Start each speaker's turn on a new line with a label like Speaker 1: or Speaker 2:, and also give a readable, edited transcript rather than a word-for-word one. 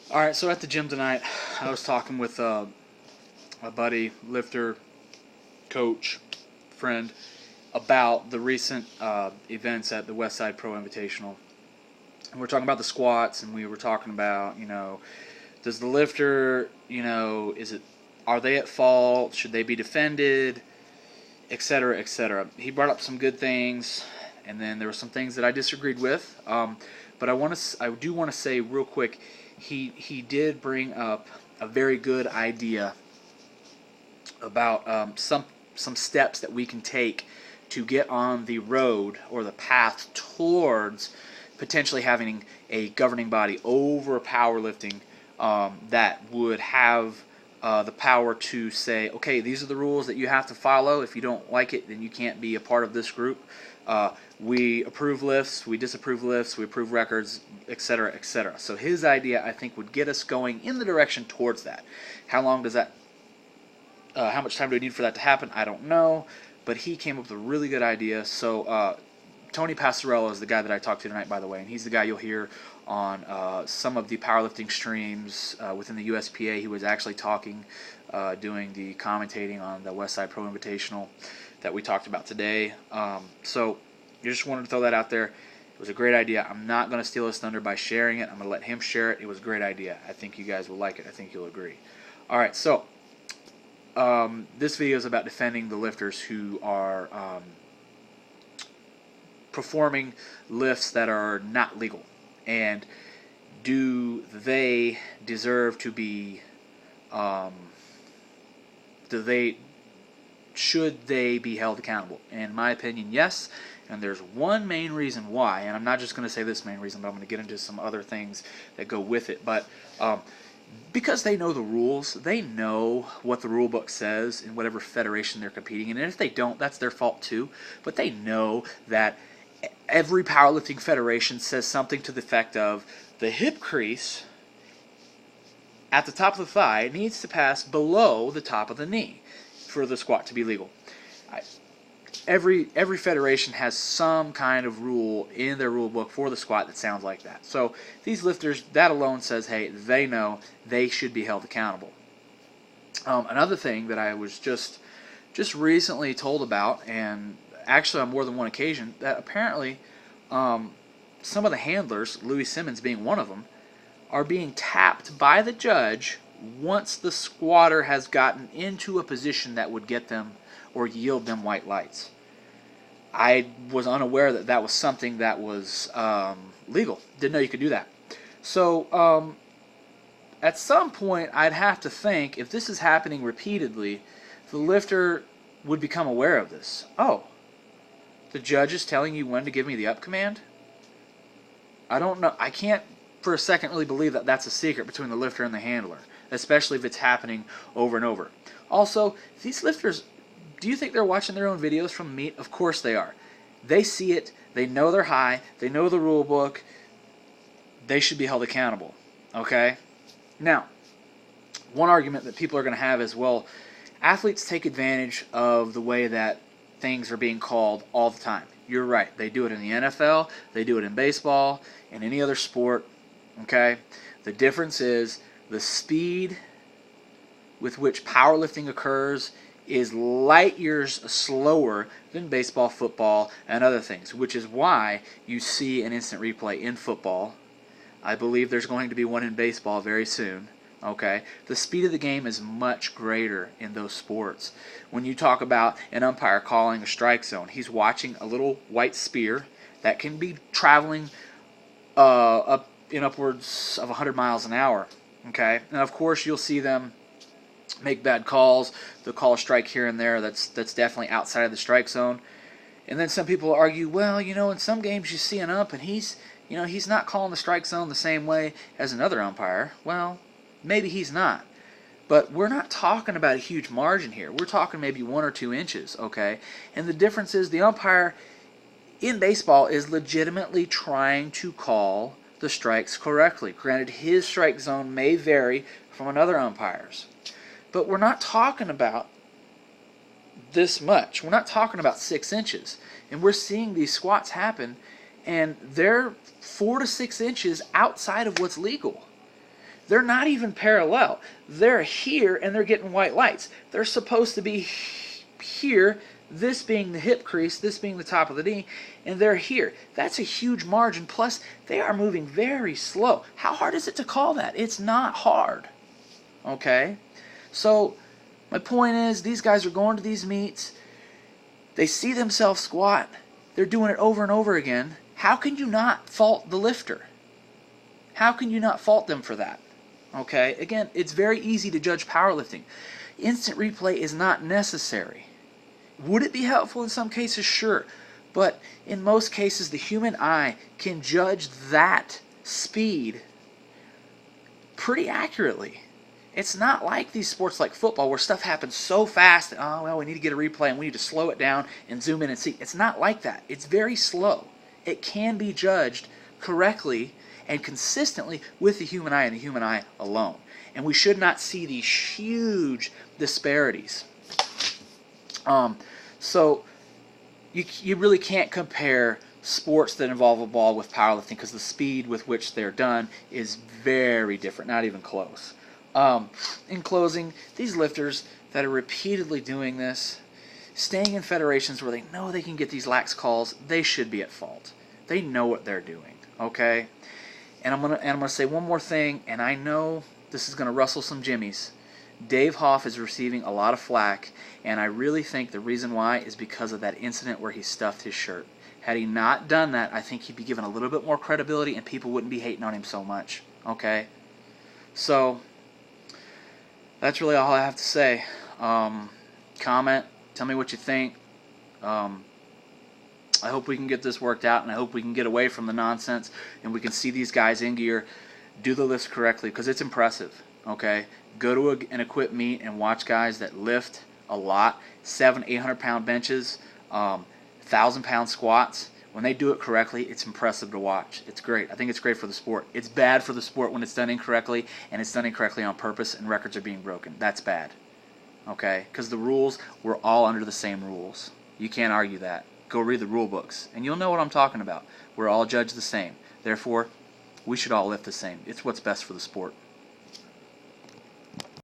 Speaker 1: All right, so at the gym tonight, I was talking with a buddy, lifter, coach, friend, about the recent events at the Westside Pro Invitational. And we're talking about the squats, and we were talking about, does the lifter, are they at fault? Should they be defended? Et cetera, et cetera. He brought up some good things, and then there were some things that I disagreed with. But I do want to say real quick, he did bring up a very good idea about some steps that we can take to get on the road or the path towards potentially having a governing body over powerlifting that would have the power to say, okay, these are the rules that you have to follow. If you don't like it, then you can't be a part of this group. We approve lifts, we disapprove lifts, we approve records, etc., etc. So his idea, I think, would get us going in the direction towards that. How long does that? How much time do we need for that to happen? I don't know, but he came up with a really good idea. So Tony Passarella is the guy that I talked to tonight, by the way, and he's the guy you'll hear on some of the powerlifting streams within the USPA. He was actually talking, doing the commentating on the Westside Pro Invitational that we talked about today. So I just wanted to throw that out there. It was a great idea. I'm not going to steal his thunder by sharing it. I'm going to let him share it. It was a great idea. I think you guys will like it. I think you'll agree. All right, so this video is about defending the lifters who are performing lifts that are not legal, and do they deserve to be should they be held accountable? In my opinion, yes, and there's one main reason why, and I'm not just going to say this main reason, but I'm going to get into some other things that go with it. But because they know the rules, they know what the rule book says in whatever federation they're competing in, and if they don't, that's their fault too. But they know that every powerlifting federation says something to the effect of the hip crease at the top of the thigh needs to pass below the top of the knee for the squat to be legal. Every federation has some kind of rule in their rule book for the squat that sounds like that. So these lifters, that alone says, hey, they know they should be held accountable. Another thing that I was just recently told about, and actually on more than one occasion, that apparently some of the handlers, Louis Simmons being one of them, are being tapped by the judge once the squatter has gotten into a position that would get them or yield them white lights. I was unaware that that was something that was legal. Didn't know you could do that. So at some point, I'd have to think, if this is happening repeatedly, the lifter would become aware of this. Oh, the judge is telling you when to give me the up command? I don't know. I can't for a second really believe that that's a secret between the lifter and the handler, especially if it's happening over and over. Also, these lifters, do you think they're watching their own videos from meet? Of course they are. They see it. They know they're high. They know the rule book. They should be held accountable. Okay? Now, one argument that people are going to have is, well, athletes take advantage of the way that things are being called all the time. You're right. They do it in the NFL. They do it in baseball and any other sport. Okay? The difference is the speed with which powerlifting occurs is light years slower than baseball, football, and other things, which is why you see an instant replay in football. I believe there's going to be one in baseball very soon. Okay, the speed of the game is much greater in those sports. When you talk about an umpire calling a strike zone, he's watching a little white spear that can be traveling up in upwards of 100 miles an hour. Okay, and of course you'll see them make bad calls. They'll call a strike here and there that's definitely outside of the strike zone. And then some people argue, well, in some games you see an ump and he's not calling the strike zone the same way as another umpire. Well, maybe he's not. But we're not talking about a huge margin here. We're talking maybe 1 or 2 inches, okay? And the difference is the umpire in baseball is legitimately trying to call the strikes correctly. Granted, his strike zone may vary from another umpire's. But we're not talking about this much. We're not talking about 6 inches. And we're seeing these squats happen, and they're 4 to 6 inches outside of what's legal. they're not even parallel. They're here and they're getting white lights. They're supposed to be here, this being the hip crease, this being the top of the knee, and they're here. That's a huge margin. Plus, they are moving very slow. How hard is it to call that? It's not hard. Okay? So, my point is, these guys are going to these meets. They see themselves squat. They're doing it over and over again. How can you not fault the lifter? How can you not fault them for that? Okay? Again, it's very easy to judge powerlifting. Instant replay is not necessary. Would it be helpful in some cases? Sure. But in most cases, the human eye can judge that speed pretty accurately. It's not like these sports like football where stuff happens so fast that, oh, well, we need to get a replay and we need to slow it down and zoom in and see. It's not like that. It's very slow. It can be judged correctly and consistently with the human eye and the human eye alone. And we should not see these huge disparities. So you really can't compare sports that involve a ball with powerlifting because the speed with which they're done is very different, not even close. In closing, these lifters that are repeatedly doing this, staying in federations where they know they can get these lax calls, they should be at fault. They know what they're doing, okay? And I'm gonna say one more thing, and I know this is gonna rustle some jimmies. Dave Hoff is receiving a lot of flack, and I really think the reason why is because of that incident where he stuffed his shirt. Had he not done that, I think he'd be given a little bit more credibility and people wouldn't be hating on him so much. Okay? So, that's really all I have to say. Comment, tell me what you think. I hope we can get this worked out, and I hope we can get away from the nonsense and we can see these guys in gear do the lifts correctly, because it's impressive. Okay? Go to an equipped meet and watch guys that lift a lot, 700-800 pound benches, 1,000-pound squats. When they do it correctly, it's impressive to watch. It's great. I think it's great for the sport. It's bad for the sport when it's done incorrectly, and it's done incorrectly on purpose and records are being broken. That's bad. Okay? Because the rules, we're all under the same rules. You can't argue that. Go read the rule books, and you'll know what I'm talking about. We're all judged the same. Therefore, we should all lift the same. It's what's best for the sport.